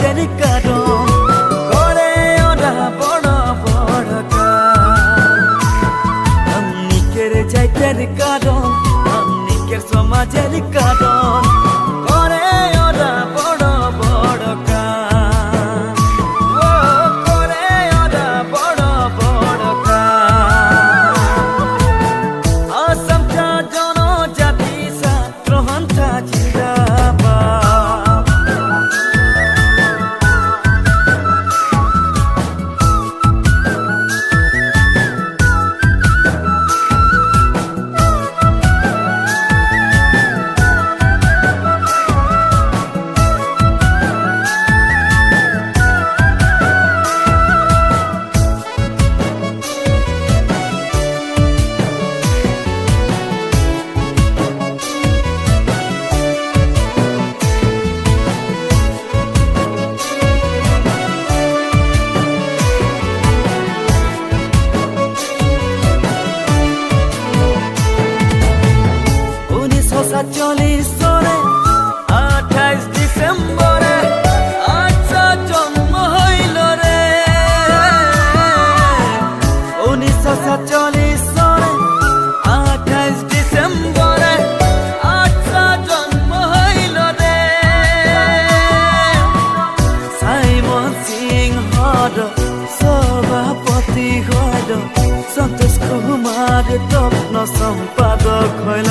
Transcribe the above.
সমাজের কারণ করে ওরা বড় বড় আমনিকের চাইতের কারণ আমনিকের সমাজের কারণ করে ওরা বড় বড় করে ওরা বড় বড় আসামটা জনজাতি ছাত্র সন্থা জিন্দাবাদ চল্লিশ সনে 28 ডিসেম্বরে আচ্ছা জন্ম হইল রে 1947 সনে 28 ডিসেম্বরে আচ্ছা জন্ম হইল রে সাইমন সিংহর সভাপতি হইল সন্তোষ কুমার তপ্ন সম্পাদক হইল